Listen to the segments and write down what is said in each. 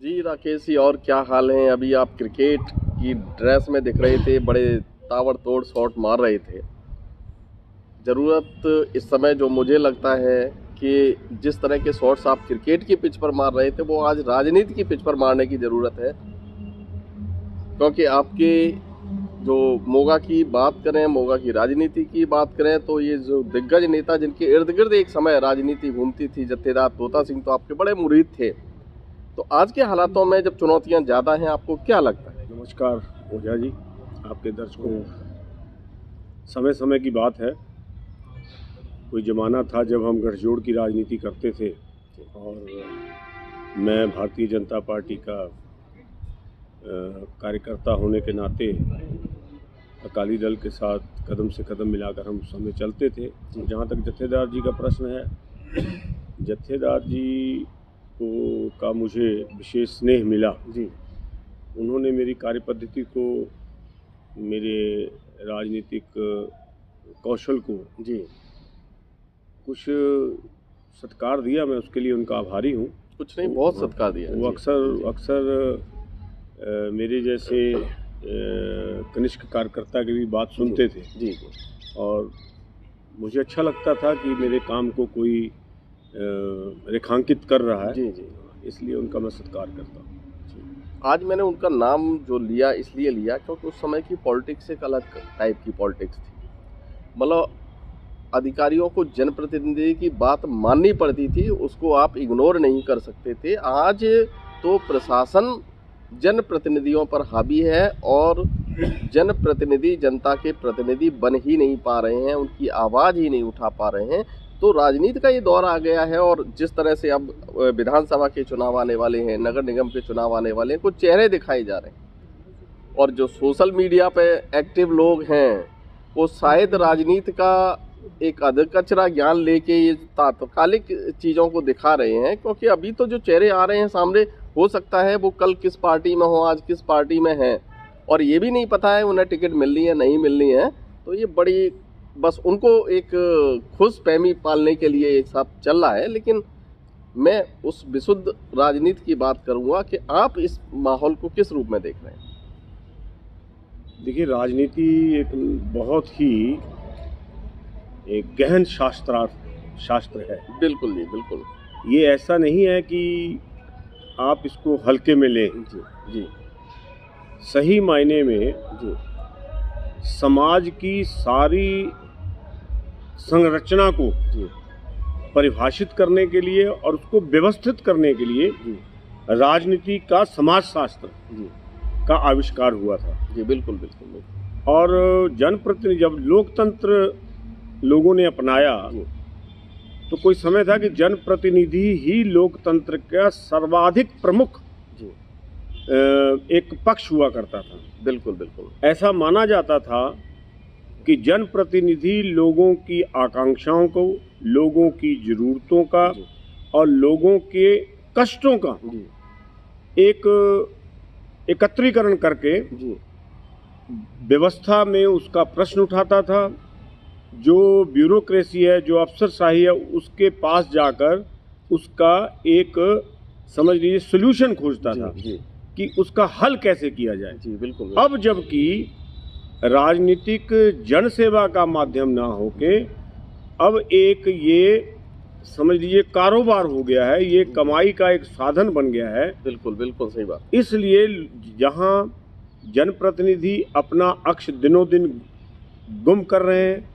जी राकेश जी, और क्या हाल है। अभी आप क्रिकेट की ड्रेस में दिख रहे थे, बड़े ताबड़तोड़ शॉट मार रहे थे। ज़रूरत इस समय जो मुझे लगता है कि जिस तरह के शॉट्स आप क्रिकेट की पिच पर मार रहे थे, वो आज राजनीति की पिच पर मारने की ज़रूरत है। क्योंकि आपके जो मोगा की बात करें, मोगा की राजनीति की बात करें, तो ये जो दिग्गज नेता जिनके इर्द गिर्द एक समय राजनीति घूमती थी, जत्थेदार तोता सिंह तो आपके बड़े मुरीद थे। तो आज के हालातों में जब चुनौतियां ज़्यादा हैं, आपको क्या लगता है? नमस्कार ओझा जी, आपके दर्शकों। समय समय की बात है। कोई ज़माना था जब हम गठजोड़ की राजनीति करते थे और मैं भारतीय जनता पार्टी का कार्यकर्ता होने के नाते अकाली दल के साथ कदम से कदम मिलाकर हम समय चलते थे। जहाँ तक जत्थेदार जी का प्रश्न है, जत्थेदार जी का मुझे विशेष स्नेह मिला जी। उन्होंने मेरी कार्यपद्धति को, मेरे राजनीतिक कौशल को जी कुछ सत्कार दिया। मैं उसके लिए उनका आभारी हूँ। कुछ नहीं, बहुत सत्कार दिया। वो अक्सर मेरे जैसे कनिष्ठ कार्यकर्ता की भी बात सुनते थे जी। और मुझे अच्छा लगता था कि मेरे काम को कोई रेखांकित कर रहा है जी, इसलिए उनका मैं सत्कार करता हूँ। आज मैंने उनका नाम जो लिया इसलिए लिया क्योंकि उस समय की पॉलिटिक्स एक अलग टाइप की पॉलिटिक्स थी। मतलब अधिकारियों को जनप्रतिनिधि की बात माननी पड़ती थी, उसको आप इग्नोर नहीं कर सकते थे। आज तो प्रशासन जनप्रतिनिधियों पर हावी है और जनप्रतिनिधि जनता के प्रतिनिधि बन ही नहीं पा रहे हैं, उनकी आवाज़ ही नहीं उठा पा रहे हैं। तो राजनीति का ये दौर आ गया है और जिस तरह से अब विधानसभा के चुनाव आने वाले हैं, नगर निगम के चुनाव आने वाले हैं, कुछ चेहरे दिखाए जा रहे हैं। और जो सोशल मीडिया पे एक्टिव लोग हैं, वो शायद राजनीति का एक अधकचरा ज्ञान लेके ये तात्कालिक चीज़ों को दिखा रहे हैं। क्योंकि अभी तो जो चेहरे आ रहे हैं सामने, हो सकता है वो कल किस पार्टी में हो, आज किस पार्टी में हैं, और ये भी नहीं पता है उन्हें टिकट मिलनी है नहीं मिलनी है। तो ये बड़ी, बस उनको एक खुश फहमी पालने के लिए ये सब चल रहा है। लेकिन मैं उस विशुद्ध राजनीति की बात करूंगा कि आप इस माहौल को किस रूप में देख रहे हैं? देखिए, राजनीति एक बहुत ही एक गहन शास्त्र है। बिल्कुल जी, बिल्कुल। ये ऐसा नहीं है कि आप इसको हल्के में लें जी जी। सही मायने में जी समाज की सारी संरचना को परिभाषित करने के लिए और उसको व्यवस्थित करने के लिए राजनीति का समाजशास्त्र का आविष्कार हुआ था जी। बिल्कुल बिल्कुल, बिल्कुल। और जनप्रतिनिधि जब लोकतंत्र लोगों ने अपनाया तो कोई समय था कि जनप्रतिनिधि ही लोकतंत्र का सर्वाधिक प्रमुख एक पक्ष हुआ करता था। बिल्कुल बिल्कुल। ऐसा माना जाता था कि जनप्रतिनिधि लोगों की आकांक्षाओं को, लोगों की ज़रूरतों का और लोगों के कष्टों का एक एकत्रीकरण करके व्यवस्था में उसका प्रश्न उठाता था। जो ब्यूरोक्रेसी है, जो अफसरशाही है, उसके पास जाकर उसका एक, समझ लीजिए, सॉल्यूशन खोजता था कि उसका हल कैसे किया जाए। जी बिल्कुल। अब जबकि राजनीतिक जनसेवा का माध्यम ना होके अब एक ये, समझ लीजिए, कारोबार हो गया है, ये कमाई का एक साधन बन गया है। बिल्कुल बिल्कुल सही बात। इसलिए जहां जनप्रतिनिधि अपना अक्ष दिनों दिन गुम कर रहे हैं,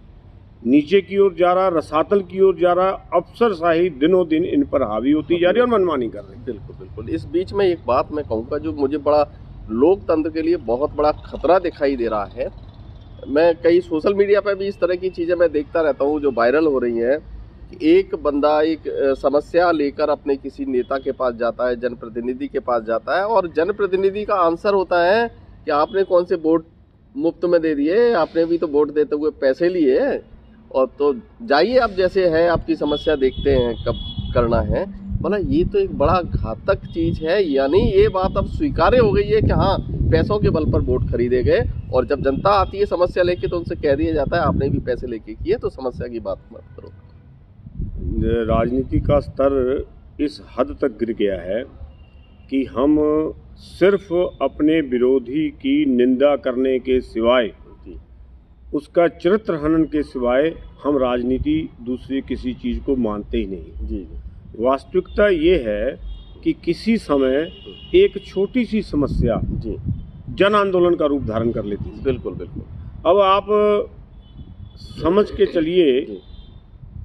नीचे की ओर जा रहा, रसातल की ओर जा रहा, अफसरशाही दिनों दिन इन पर हावी होती जा रही है और मनमानी कर रही है। बिल्कुल बिल्कुल। इस बीच में एक बात मैं कहूँगा जो मुझे बड़ा लोकतंत्र के लिए बहुत बड़ा खतरा दिखाई दे रहा है। मैं कई सोशल मीडिया पर भी इस तरह की चीज़ें मैं देखता रहता हूँ जो वायरल हो रही हैं कि एक बंदा एक समस्या लेकर अपने किसी नेता के पास जाता है, जनप्रतिनिधि के पास जाता है, और जनप्रतिनिधि का आंसर होता है कि आपने कौन से वोट मुफ्त में दे दिए, आपने भी तो वोट देते हुए पैसे लिए, और तो जाइए आप जैसे है आपकी समस्या देखते हैं कब करना है। मतलब ये तो एक बड़ा घातक चीज़ है। यानी ये बात अब स्वीकार्य हो गई है कि हाँ, पैसों के बल पर वोट खरीदे गए, और जब जनता आती है समस्या लेके तो उनसे कह दिया जाता है आपने भी पैसे लेके किए, तो समस्या की बात मत करो। राजनीति का स्तर इस हद तक गिर गया है कि हम सिर्फ अपने विरोधी की निंदा करने के सिवाय, जी उसका चरित्र हनन के सिवाय हम राजनीति दूसरी किसी चीज़ को मानते ही नहीं। जी वास्तविकता ये है कि किसी समय एक छोटी सी समस्या जी जन आंदोलन का रूप धारण कर लेती है। बिल्कुल बिल्कुल। अब आप समझ के चलिए जी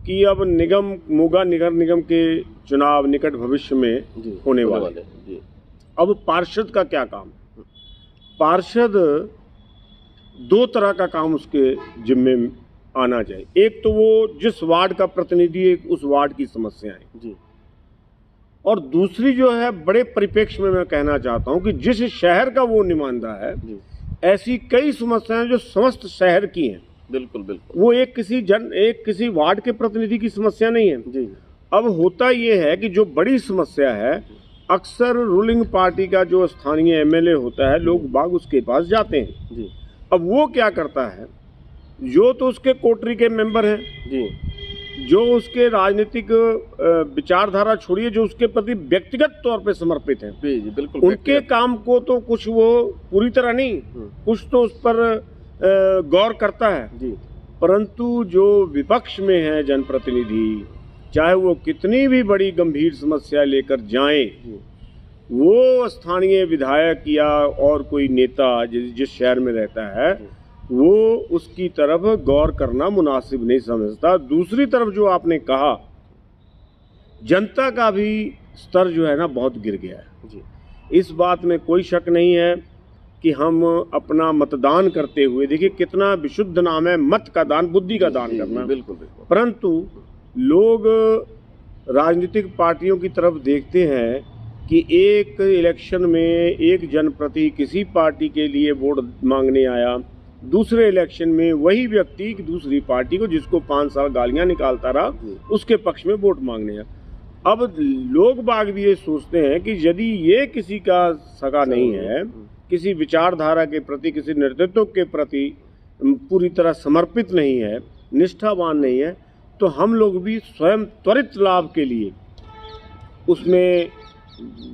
कि अब मोगा नगर निगम के चुनाव निकट भविष्य में जी होने वाले। जी अब पार्षद का क्या काम? पार्षद दो तरह का काम उसके जिम्मे आना चाहिए। एक तो वो जिस वार्ड का प्रतिनिधि है उस वार्ड की समस्याएं, जी और दूसरी जो है बड़े परिप्रेक्ष्य में मैं कहना चाहता हूं कि जिस शहर का वो नुमाइंदा है, जी ऐसी कई समस्याएं जो समस्त शहर की हैं। बिल्कुल बिल्कुल। वो एक किसी वार्ड के प्रतिनिधि की समस्या नहीं है। जी अब होता ये है कि जो बड़ी समस्या है, अक्सर रूलिंग पार्टी का जो स्थानीय एमएलए होता है, लोग बाग उसके पास जाते हैं। जी अब वो क्या करता है, जो तो उसके कोटरी के मेंबर हैं, जी जो उसके राजनीतिक विचारधारा छोड़िए, जो उसके प्रति व्यक्तिगत तौर पे समर्पित हैं, जी जी बिल्कुल। उनके काम को तो कुछ वो पूरी तरह नहीं, कुछ तो उस पर गौर करता है। जी परंतु जो विपक्ष में है जनप्रतिनिधि, चाहे वो कितनी भी बड़ी गंभीर समस्या लेकर जाएं, जी वो स्थानीय विधायक या और कोई नेता जिस शहर में रहता है, वो उसकी तरफ गौर करना मुनासिब नहीं समझता। दूसरी तरफ जो आपने कहा, जनता का भी स्तर जो है ना बहुत गिर गया है। जी इस बात में कोई शक नहीं है कि हम अपना मतदान करते हुए, देखिए कितना विशुद्ध नाम है मत का दान, बुद्धि का दान करना। बिल्कुल बिल्कुल। परंतु लोग राजनीतिक पार्टियों की तरफ देखते हैं कि एक इलेक्शन में एक जनप्रतिनिधि किसी पार्टी के लिए वोट मांगने आया, दूसरे इलेक्शन में वही व्यक्ति दूसरी पार्टी को, जिसको 5 साल गालियां निकालता रहा, उसके पक्ष में वोट मांगने आया। अब लोग बाग भी ये सोचते हैं कि यदि ये किसी का सगा नहीं है, किसी विचारधारा के प्रति, किसी नेतृत्व के प्रति पूरी तरह समर्पित नहीं है, निष्ठावान नहीं है, तो हम लोग भी स्वयं त्वरित लाभ के लिए, उसमें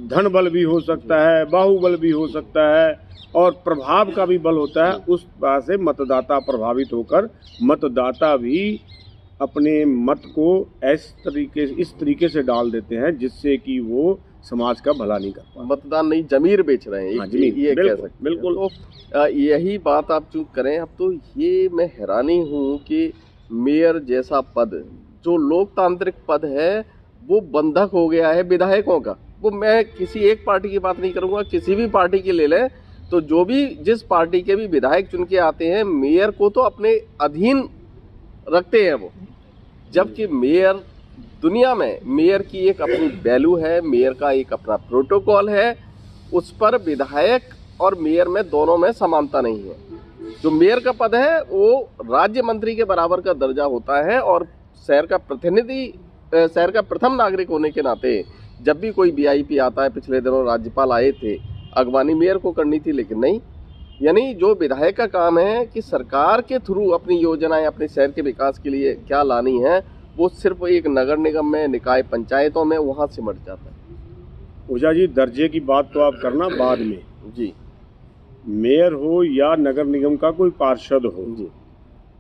धन बल भी हो सकता है, बाहुबल भी हो सकता है, और प्रभाव का भी बल होता है, उस तरह से मतदाता प्रभावित होकर मतदाता भी अपने मत को इस तरीके से डाल देते हैं जिससे कि वो समाज का भला नहीं कर पाते। मतदान नहीं, जमीर बेच रहे हैं। हाँ, ये कह सकते हैं। बिल्कुल। तो यही बात आप चूक करें। अब तो ये मैं हैरानी हूँ कि मेयर जैसा पद, जो लोकतांत्रिक पद है, वो बंधक हो गया है विधायकों का। वो मैं किसी एक पार्टी की बात नहीं करूँगा, किसी भी पार्टी की ले लें, तो जो भी जिस पार्टी के भी विधायक चुन के आते हैं, मेयर को तो अपने अधीन रखते हैं वो। जबकि मेयर, दुनिया में मेयर की एक अपनी वैल्यू है, मेयर का एक अपना प्रोटोकॉल है, उस पर विधायक और मेयर में दोनों में समानता नहीं है। जो मेयर का पद है वो राज्य मंत्री के बराबर का दर्जा होता है, और शहर का प्रतिनिधि, शहर का प्रथम नागरिक होने के नाते जब भी कोई वीआईपी आता है, पिछले दिनों राज्यपाल आए थे, अगवानी मेयर को करनी थी, लेकिन नहीं। यानी जो विधायक का काम है कि सरकार के थ्रू अपनी योजनाएं अपने शहर के विकास के लिए क्या लानी है, वो सिर्फ एक नगर निगम में, निकाय पंचायतों में वहाँ सिमट जाता है। ओझा जी, दर्जे की बात तो आप करना बाद में। जी, मेयर हो या नगर निगम का कोई पार्षद हो जी,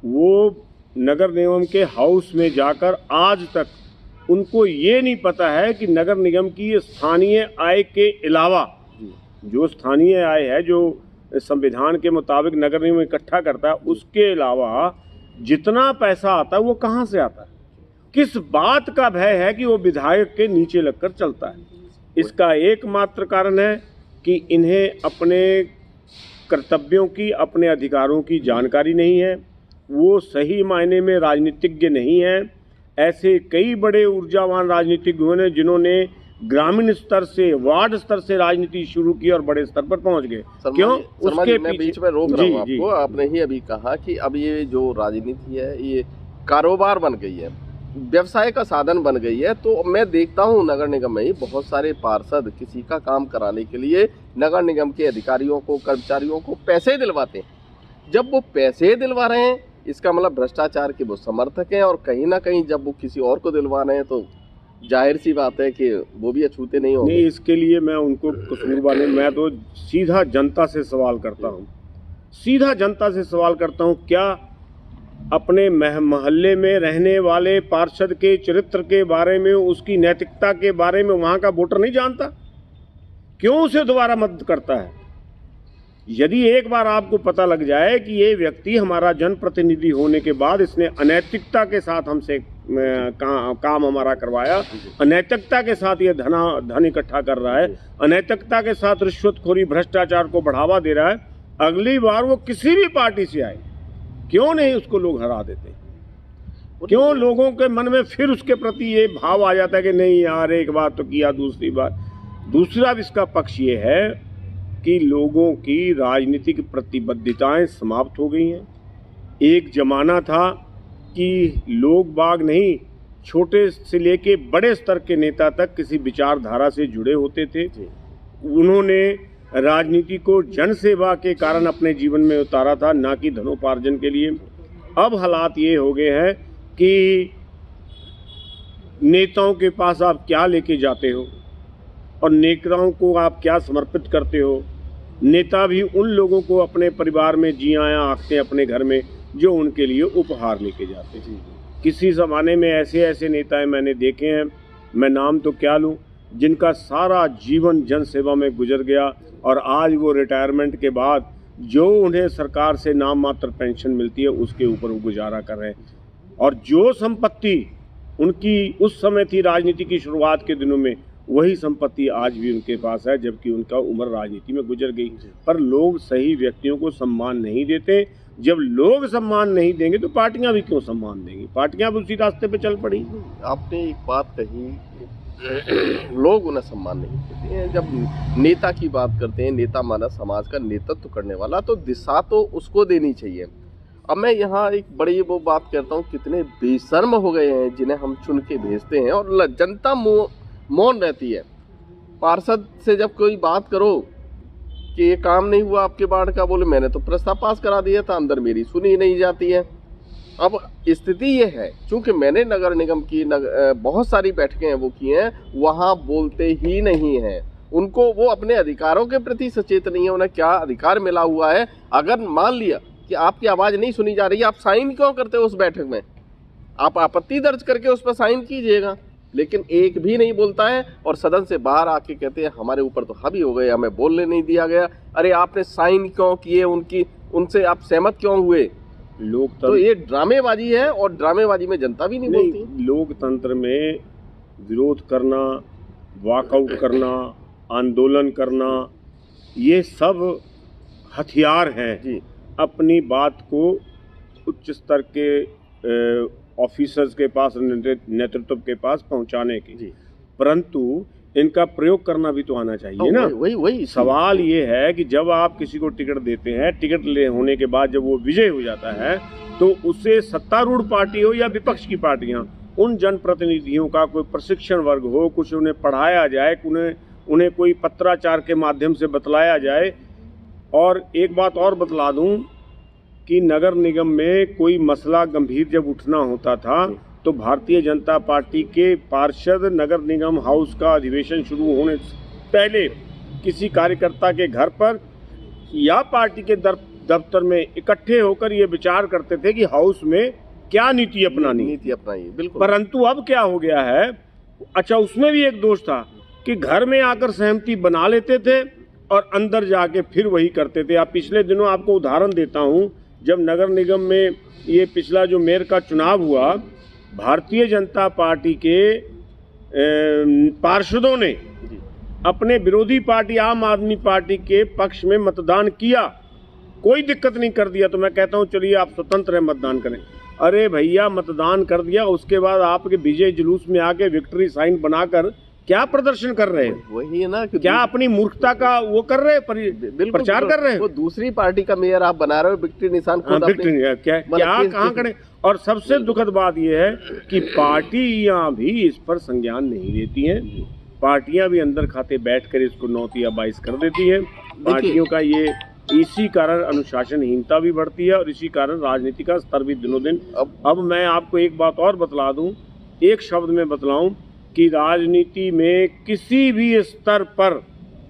वो नगर निगम के हाउस में जाकर आज तक उनको ये नहीं पता है कि नगर निगम की स्थानीय आय के अलावा, जो स्थानीय आय है जो संविधान के मुताबिक नगर निगम इकट्ठा करता है, उसके अलावा जितना पैसा आता है वो कहाँ से आता है, किस बात का भय है कि वो विधायक के नीचे लगकर चलता है। इसका एकमात्र कारण है कि इन्हें अपने कर्तव्यों की, अपने अधिकारों की जानकारी नहीं है, वो सही मायने में राजनीतिज्ञ नहीं है। ऐसे कई बड़े ऊर्जावान राजनीतिज्ञों ने जिन्होंने ग्रामीण स्तर से, वार्ड स्तर से राजनीति शुरू की और बड़े स्तर पर पहुंच गए। क्यों? उसके मैं बीच में रोक रहा हूँ आपको। आपने ही अभी कहा कि अब ये जो राजनीति है ये कारोबार बन गई है, व्यवसाय का साधन बन गई है। तो मैं देखता हूँ नगर निगम में ही बहुत सारे पार्षद किसी का काम कराने के लिए नगर निगम के अधिकारियों को, कर्मचारियों को पैसे दिलवाते हैं। जब वो पैसे दिलवा रहे हैं, इसका मतलब भ्रष्टाचार के वो समर्थक हैं, और कहीं ना कहीं जब वो किसी और को दिलवा रहे हैं तो जाहिर सी बात है कि वो भी अछूते नहीं होंगे। नहीं, इसके लिए मैं उनको कसूरवार नहीं, मैं तो सीधा जनता से सवाल करता हूँ, सीधा जनता से सवाल करता हूँ, क्या अपने मोहल्ले में रहने वाले पार्षद के चरित्र के बारे में, उसकी नैतिकता के बारे में वहाँ का वोटर नहीं जानता? क्यों उसे दोबारा मदद करता है? यदि एक बार आपको पता लग जाए कि ये व्यक्ति हमारा जनप्रतिनिधि होने के बाद इसने अनैतिकता के साथ हमसे काम हमारा करवाया, अनैतिकता के साथ ये धन इकट्ठा कर रहा है, अनैतिकता के साथ रिश्वतखोरी भ्रष्टाचार को बढ़ावा दे रहा है, अगली बार वो किसी भी पार्टी से आए, क्यों नहीं उसको लोग हरा देते? क्यों लोगों के मन में फिर उसके प्रति ये भाव आ जाता है कि नहीं यार, एक बार तो किया, दूसरी बार। दूसरा इसका पक्ष ये है कि लोगों की राजनीतिक प्रतिबद्धताएं समाप्त हो गई हैं। एक जमाना था कि लोग बाग नहीं, छोटे से लेके बड़े स्तर के नेता तक किसी विचारधारा से जुड़े होते थे। उन्होंने राजनीति को जन सेवा के कारण अपने जीवन में उतारा था, ना कि धनोपार्जन के लिए। अब हालात ये हो गए हैं कि नेताओं के पास आप क्या लेके जाते हो और नेताओं को आप क्या समर्पित करते हो। नेता भी उन लोगों को अपने परिवार में जी आया आंकते हैं अपने घर में, जो उनके लिए उपहार लेके जाते हैं। किसी ज़माने में ऐसे ऐसे नेता मैंने देखे हैं, मैं नाम तो क्या लूँ, जिनका सारा जीवन जन सेवा में गुजर गया और आज वो रिटायरमेंट के बाद जो उन्हें सरकार से नाम मात्र पेंशन मिलती है उसके ऊपर वो गुजारा कर रहे हैं। और जो संपत्ति उनकी उस समय थी राजनीति की शुरुआत के दिनों में, वही संपत्ति आज भी उनके पास है, जबकि उनका उम्र राजनीति में गुजर गई। पर लोग सही व्यक्तियों को सम्मान नहीं देते। जब लोग सम्मान नहीं देंगे तो पार्टियां भी क्यों सम्मान देंगी? पार्टियां भी उसी रास्ते पे चल पड़ी। आपने एक बात कही, लोग उन्हें सम्मान नहीं देते हैं। जब नेता की बात करते हैं, नेता माना समाज का नेतृत्व करने वाला, तो दिशा तो उसको देनी चाहिए। अब मैं यहाँ एक बड़ी वो बात करता हूँ, कितने बेशर्म हो गए हैं जिन्हें हम चुन के भेजते हैं और जनता मौन रहती है। पार्षद से जब कोई बात करो कि ये काम नहीं हुआ आपके वार्ड का, बोले मैंने तो प्रस्ताव पास करा दिया था, अंदर मेरी सुनी नहीं जाती है। अब स्थिति ये है, चूंकि मैंने नगर निगम की बहुत सारी बैठकें वो की हैं, वहाँ बोलते ही नहीं हैं। उनको वो अपने अधिकारों के प्रति सचेत नहीं है, उन्हें क्या अधिकार मिला हुआ है। अगर मान लिया कि आपकी आवाज़ नहीं सुनी जा रही है, आप साइन क्यों करते हो उस बैठक में? आप आपत्ति दर्ज करके उस पर साइन कीजिएगा। लेकिन एक भी नहीं बोलता है और सदन से बाहर आके कहते हैं हमारे ऊपर तो हावी हो गए, हमें बोलने नहीं दिया गया। अरे आपने साइन क्यों किए, उनसे आप सहमत क्यों हुए? लोकतंत्र तो ये ड्रामेबाजी है और ड्रामेबाजी में जनता भी नहीं बोलती। लोकतंत्र में विरोध करना, वॉकआउट करना, आंदोलन करना, ये सब हथियार हैं जी, अपनी बात को उच्च स्तर के ऑफिसर्स के पास, नेतृत्व के पास पहुंचाने की। परंतु इनका प्रयोग करना भी तो आना चाहिए ना। वही सवाल ये है कि जब आप किसी को टिकट देते हैं, टिकट ले होने के बाद जब वो विजय हो जाता है, तो उससे सत्तारूढ़ पार्टी हो या विपक्ष की पार्टियां, उन जनप्रतिनिधियों का कोई प्रशिक्षण वर्ग हो, कुछ उन्हें पढ़ाया जाए, उन्हें कोई पत्राचार के माध्यम से बतलाया जाए। और एक बात और बतला दूं कि नगर निगम में कोई मसला गंभीर जब उठना होता था, तो भारतीय जनता पार्टी के पार्षद नगर निगम हाउस का अधिवेशन शुरू होने से पहले किसी कार्यकर्ता के घर पर या पार्टी के दफ्तर में इकट्ठे होकर ये विचार करते थे कि हाउस में क्या नीति अपनानी। बिल्कुल। परंतु अब क्या हो गया है, अच्छा उसमें भी एक दोष था कि घर में आकर सहमति बना लेते थे और अंदर जाके फिर वही करते थे। आप पिछले दिनों आपको उदाहरण देता हूँ, जब नगर निगम में ये पिछला जो मेयर का चुनाव हुआ, भारतीय जनता पार्टी के पार्षदों ने अपने विरोधी पार्टी आम आदमी पार्टी के पक्ष में मतदान किया, कोई दिक्कत नहीं कर दिया। तो मैं कहता हूँ चलिए आप स्वतंत्र हैं, मतदान करें। अरे भैया मतदान कर दिया, उसके बाद आपके विजय जुलूस में आके विक्ट्री साइन बनाकर क्या प्रदर्शन कर रहे हैं? वही है ना कि क्या अपनी मूर्खता का वो कर रहे हैं, प्रचार कर रहे हैं? वो दूसरी पार्टी का मेयर आप बना रहे हो, विक्ट्री निशान क्या कहाँ करें? और सबसे दुखद बात यह है कि पार्टियां भी इस पर संज्ञान नहीं लेती हैं। पार्टियां भी अंदर खाते बैठकर इसको 9 या 22 कर देती हैं। पार्टियों का ये इसी कारण अनुशासनहीनता भी बढ़ती है और इसी कारण राजनीति का स्तर भी दिनों दिन। अब मैं आपको एक बात और बतला दूं, एक शब्द में बतलाऊं कि राजनीति में किसी भी स्तर पर,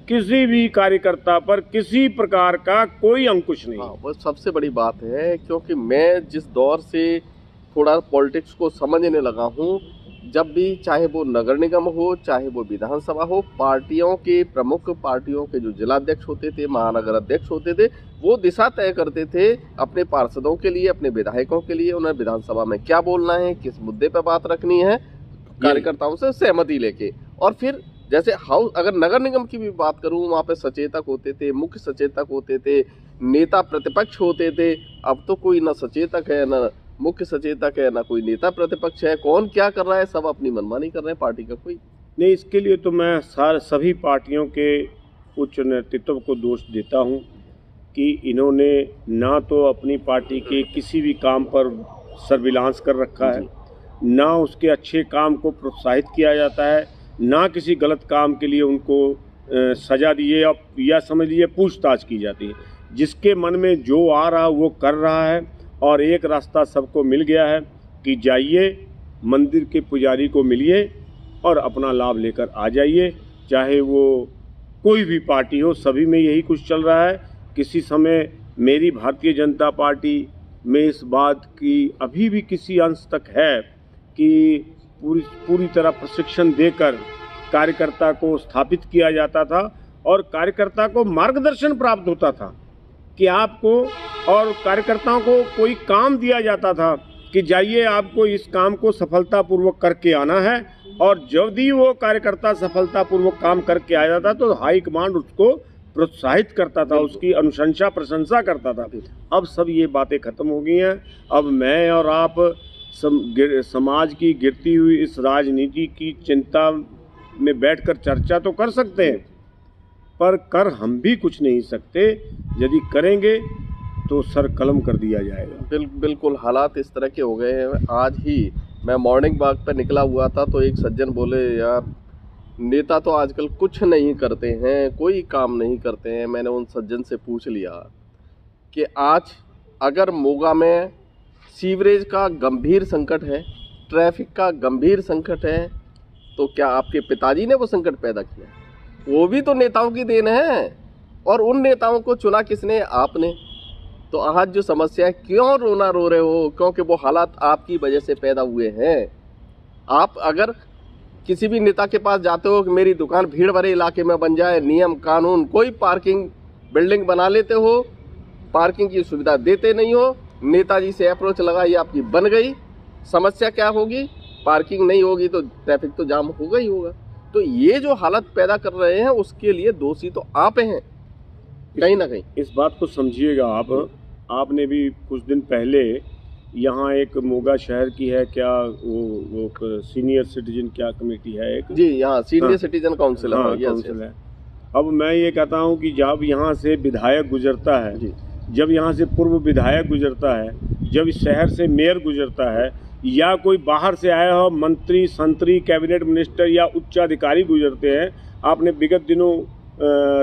किसी भी कार्यकर्ता पर किसी प्रकार का कोई अंकुश नहीं। हाँ, वो सबसे बड़ी बात है, क्योंकि मैं जिस दौर से थोड़ा पॉलिटिक्स को समझने लगा हूँ, जब भी चाहे वो नगर निगम हो, चाहे वो विधानसभा हो, पार्टियों के प्रमुख, पार्टियों के जो जिलाध्यक्ष होते थे, महानगर अध्यक्ष होते थे, वो दिशा तय करते थे अपने पार्षदों के लिए, अपने विधायकों के लिए, उन्हें विधानसभा में क्या बोलना है, किस मुद्दे पर बात रखनी है, कार्यकर्ताओं से सहमति लेके। और फिर जैसे हाउस, अगर नगर निगम की भी बात करूं, वहाँ पे सचेतक होते थे, मुख्य सचेतक होते थे, नेता प्रतिपक्ष होते थे। अब तो कोई ना सचेतक है, ना मुख्य सचेतक है, ना कोई नेता प्रतिपक्ष है। कौन क्या कर रहा है, सब अपनी मनमानी कर रहे हैं, पार्टी का कोई नहीं। इसके लिए तो मैं सभी पार्टियों के उच्च नेतृत्व को दोष देता हूं कि इन्होंने ना तो अपनी पार्टी के किसी भी काम पर सर्विलांस कर रखा है, ना उसके अच्छे काम को प्रोत्साहित किया जाता है, ना किसी गलत काम के लिए उनको सजा दिए या समझ लीजिए पूछताछ की जाती है। जिसके मन में जो आ रहा वो कर रहा है, और एक रास्ता सबको मिल गया है कि जाइए मंदिर के पुजारी को मिलिए और अपना लाभ लेकर आ जाइए। चाहे वो कोई भी पार्टी हो, सभी में यही कुछ चल रहा है। किसी समय मेरी भारतीय जनता पार्टी में इस बात की अभी भी किसी अंश तक है कि पूरी तरह प्रशिक्षण देकर कार्यकर्ता को स्थापित किया जाता था और कार्यकर्ता को मार्गदर्शन प्राप्त होता था कि आपको, और कार्यकर्ताओं को कोई काम दिया जाता था कि जाइए आपको इस काम को सफलतापूर्वक करके आना है, और जब ही वो कार्यकर्ता सफलतापूर्वक काम करके आ जाता तो हाई कमांड उसको प्रोत्साहित करता था, उसकी अनुशंसा प्रशंसा करता था। अब सब ये बातें खत्म हो गई हैं। अब मैं और आप समाज की गिरती हुई इस राजनीति की चिंता में बैठकर चर्चा तो कर सकते हैं, पर कर हम भी कुछ नहीं सकते। यदि करेंगे तो सर कलम कर दिया जाएगा। बिल्कुल हालात इस तरह के हो गए हैं। आज ही मैं मॉर्निंग वॉक पर निकला हुआ था तो एक सज्जन बोले, यार नेता तो आजकल कुछ नहीं करते हैं, कोई काम नहीं करते हैं। मैंने उन सज्जन से पूछ लिया कि आज अगर मोगा में सीवरेज का गंभीर संकट है, ट्रैफिक का गंभीर संकट है, तो क्या आपके पिताजी ने वो संकट पैदा किया? वो भी तो नेताओं की देन है, और उन नेताओं को चुना किसने? आपने। तो आज जो समस्या है, क्यों रोना रो रहे हो? क्योंकि वो हालात आपकी वजह से पैदा हुए हैं। आप अगर किसी भी नेता के पास जाते हो कि मेरी दुकान भीड़ भरे इलाके में बन जाए, नियम कानून, कोई पार्किंग बिल्डिंग बना लेते हो, पार्किंग की सुविधा देते नहीं हो, नेताजी से अप्रोच लगाई, आपकी बन गई। समस्या क्या होगी? पार्किंग नहीं होगी तो ट्रैफिक तो जाम होगा ही होगा। तो ये जो हालत पैदा कर रहे हैं उसके लिए दोषी तो आप हैं कहीं ना कहीं। इस बात को समझिएगा आपने भी कुछ दिन पहले यहाँ एक मोगा शहर की है क्या वो सीनियर सिटीजन क्या कमेटी है एक, जी यहाँ सीनियर सिटीजन काउंसिल है। अब मैं ये कहता हूँ कि जब यहाँ से विधायक गुजरता है, जब यहाँ से पूर्व विधायक गुजरता है, जब इस शहर से मेयर गुजरता है, या कोई बाहर से आया हो मंत्री, संतरी, कैबिनेट मिनिस्टर या उच्च अधिकारी गुजरते हैं, आपने विगत दिनों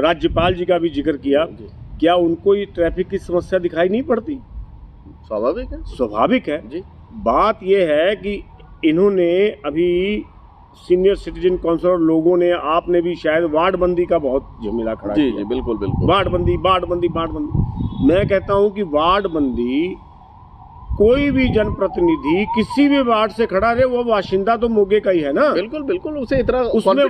राज्यपाल जी का भी जिक्र किया, क्या उनको ये ट्रैफिक की समस्या दिखाई नहीं पड़ती? स्वाभाविक है जी। बात यह है कि इन्होंने अभी सीनियर सिटीजन काउंसिल और लोगों ने, आपने भी शायद वार्ड बंदी का बहुत झमेला खड़ा किया। जी बिल्कुल बिल्कुल। वार्ड बंदी। मैं कहता हूं कि वार्ड बंदी, कोई भी जनप्रतिनिधि किसी भी वार्ड से खड़ा रहे, वो बाशिंदा तो मोगे का ही है ना। बिल्कुल बिल्कुल। उसे इतना उसमें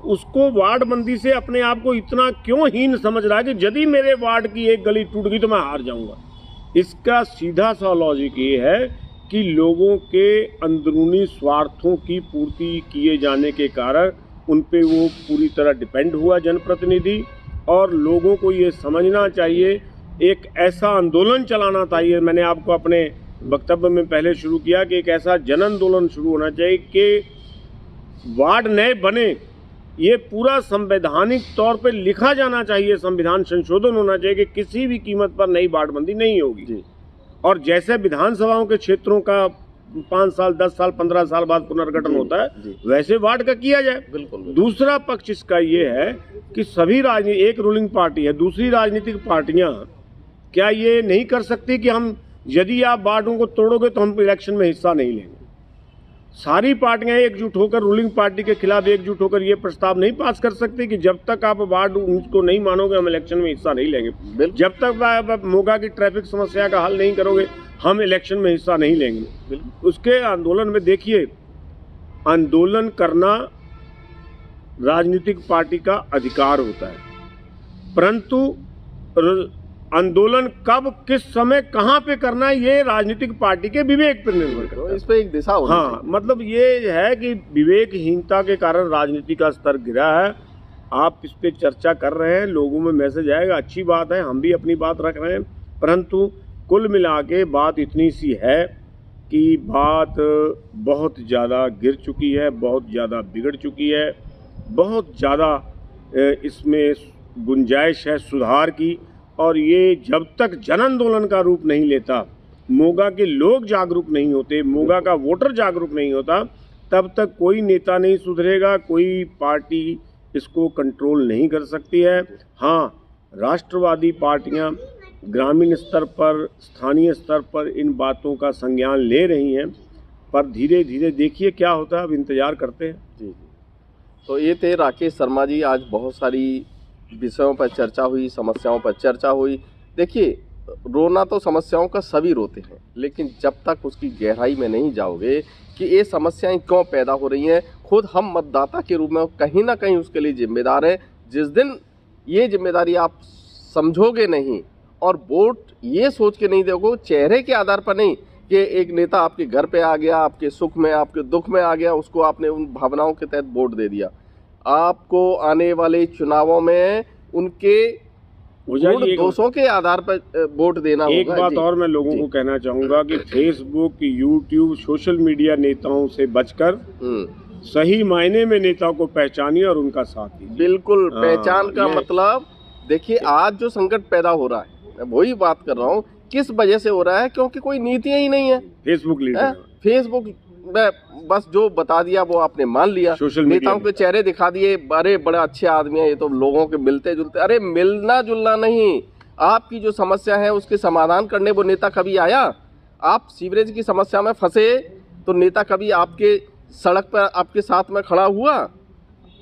उसको वार्ड बंदी से अपने आप को इतना क्यों हीन समझ रहा है कि यदि मेरे वार्ड की एक गली टूट गई तो मैं हार जाऊंगा। इसका सीधा सा लॉजिक ये है कि लोगों के अंदरूनी स्वार्थों की पूर्ति किए जाने के कारण उन पे वो पूरी तरह डिपेंड हुआ जनप्रतिनिधि। और लोगों को ये समझना चाहिए, एक ऐसा आंदोलन चलाना चाहिए। मैंने आपको अपने वक्तव्य में पहले शुरू किया कि एक ऐसा जन आंदोलन शुरू होना चाहिए कि वार्ड नए बने। ये पूरा संवैधानिक तौर पे लिखा जाना चाहिए, संविधान संशोधन होना चाहिए कि किसी भी कीमत पर नई वार्डबंदी नहीं होगी। और जैसे विधानसभाओं के क्षेत्रों का 5 साल, 10 साल, 15 साल बाद पुनर्गठन होता है, वैसे वार्ड का किया जाए। बिल्कुल। दूसरा पक्ष इसका ये है कि सभी एक रूलिंग पार्टी है, दूसरी राजनीतिक पार्टियां क्या ये नहीं कर सकती कि हम, यदि आप वार्डों को तोड़ोगे तो हम इलेक्शन में हिस्सा नहीं लेंगे? सारी पार्टियां एकजुट होकर रूलिंग पार्टी के खिलाफ एकजुट होकर ये प्रस्ताव नहीं पास कर सकती कि जब तक आप वार्ड को नहीं मानोगे हम इलेक्शन में हिस्सा नहीं लेंगे। जब तक आप मोगा की ट्रैफिक समस्या का हल नहीं करोगे हम इलेक्शन में हिस्सा नहीं लेंगे। उसके आंदोलन में देखिए, आंदोलन करना राजनीतिक पार्टी का अधिकार होता है, परंतु आंदोलन कब किस समय कहां पे करना है ये राजनीतिक पार्टी के विवेक पर निर्भर करता है। इस पे एक दिशा होनी हाँ, मतलब ये है कि विवेकहीनता के कारण राजनीति का स्तर गिरा है। आप इस पे चर्चा कर रहे हैं, लोगों में मैसेज आएगा, अच्छी बात है, हम भी अपनी बात रख रहे हैं, परंतु कुल मिला के बात इतनी सी है कि बात बहुत ज़्यादा गिर चुकी है, बहुत ज़्यादा बिगड़ चुकी है, बहुत ज़्यादा इसमें गुंजाइश है सुधार की। और ये जब तक जन आंदोलन का रूप नहीं लेता, मोगा के लोग जागरूक नहीं होते, मोगा का वोटर जागरूक नहीं होता, तब तक कोई नेता नहीं सुधरेगा, कोई पार्टी इसको कंट्रोल नहीं कर सकती है। हाँ, राष्ट्रवादी पार्टियां ग्रामीण स्तर पर, स्थानीय स्तर पर इन बातों का संज्ञान ले रही हैं, पर धीरे धीरे देखिए क्या होता है, अब इंतजार करते हैं। जी। तो ये थे राकेश शर्मा जी। आज बहुत सारी विषयों पर चर्चा हुई, समस्याओं पर चर्चा हुई। देखिए, रोना तो समस्याओं का सभी रोते हैं, लेकिन जब तक उसकी गहराई में नहीं जाओगे कि ये समस्याएं क्यों पैदा हो रही हैं, खुद हम मतदाता के रूप में कहीं ना कहीं उसके लिए जिम्मेदार हैं। जिस दिन ये जिम्मेदारी आप समझोगे नहीं और वोट ये सोच के नहीं दोगे, चेहरे के आधार पर नहीं कि एक नेता आपके घर पे आ गया, आपके सुख में आपके दुख में आ गया, उसको आपने उन भावनाओं के तहत वोट दे दिया। आपको आने वाले चुनावों में उनके दोषों के आधार पर वोट देना होगा। एक बात और मैं लोगों को कहना चाहूंगा कि फेसबुक, यूट्यूब, सोशल मीडिया नेताओं से बचकर सही मायने में नेताओं को पहचानिए और उनका साथ दीजिए। बिल्कुल, पहचान का मतलब देखिए, आज जो संकट पैदा हो रहा है, मैं वही बात कर रहा हूँ, किस वजह से हो रहा है? क्योंकि कोई नीतियां ही नहीं है। फेसबुक बस जो बता दिया वो आपने मान लिया, नेताओं के चेहरे दिखा दिए, अरे बड़े अच्छे आदमी हैं ये तो, लोगों के मिलते जुलते। अरे मिलना जुलना नहीं, आपकी जो समस्या है उसके समाधान करने वो नेता कभी आया? आप सीवरेज की समस्या में फंसे तो नेता कभी आपके सड़क पर आपके साथ में खड़ा हुआ?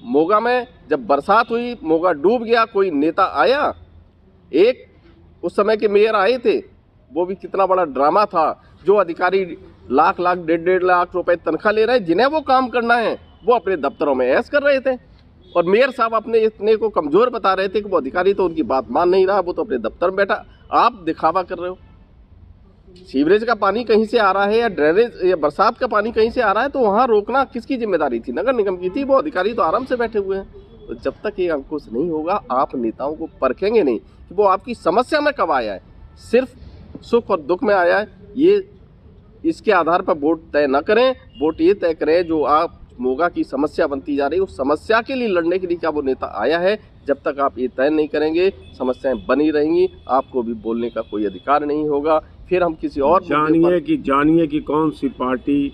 मोगा में जब बरसात हुई, मोगा डूब गया, कोई नेता आया? एक उस समय के मेयर आए थे, वो भी कितना बड़ा ड्रामा था। जो अधिकारी लाख लाख 1.5 लाख रुपए तनख्वाह ले रहे हैं, जिन्हें वो काम करना है, वो अपने दफ्तरों में ऐश कर रहे थे, और मेयर साहब अपने इतने को कमजोर बता रहे थे कि वो अधिकारी तो उनकी बात मान नहीं रहा, वो तो अपने दफ्तर में बैठा। आप दिखावा कर रहे हो। सीवरेज का पानी कहीं से आ रहा है या ड्रेनेज या बरसात का पानी कहीं से आ रहा है, तो वहाँ रोकना किसकी जिम्मेदारी थी? नगर निगम की थी। वो अधिकारी तो आराम से बैठे हुए हैं। तो जब तक ये अंकुश नहीं होगा, आप नेताओं को परखेंगे नहीं कि वो आपकी समस्या में कब आया है, सिर्फ सुख और दुख में आया है। ये इसके आधार पर वोट तय न करें, वोट ये तय करें जो आप मोगा की समस्या बनती जा रही है, उस समस्या के लिए लड़ने के लिए क्या वो नेता आया है। जब तक आप ये तय नहीं करेंगे, समस्याएं बनी रहेंगी, आपको भी बोलने का कोई अधिकार नहीं होगा। फिर हम किसी और जानिए कि कौन सी पार्टी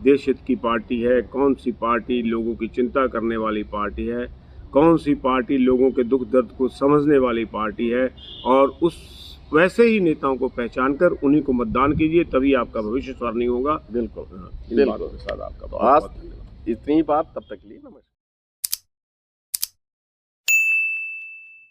देश हित की पार्टी है, कौन सी पार्टी लोगों की चिंता करने वाली पार्टी है, कौन सी पार्टी लोगों के दुख दर्द को समझने वाली पार्टी है, और उस वैसे ही नेताओं को पहचान कर उन्हीं को मतदान कीजिए, तभी आपका भविष्य स्वर्णिम होगा। बिल्कुल, बिल्कुल। आपका तो आज इतनी बात, तब तक के लिए नमस्कार।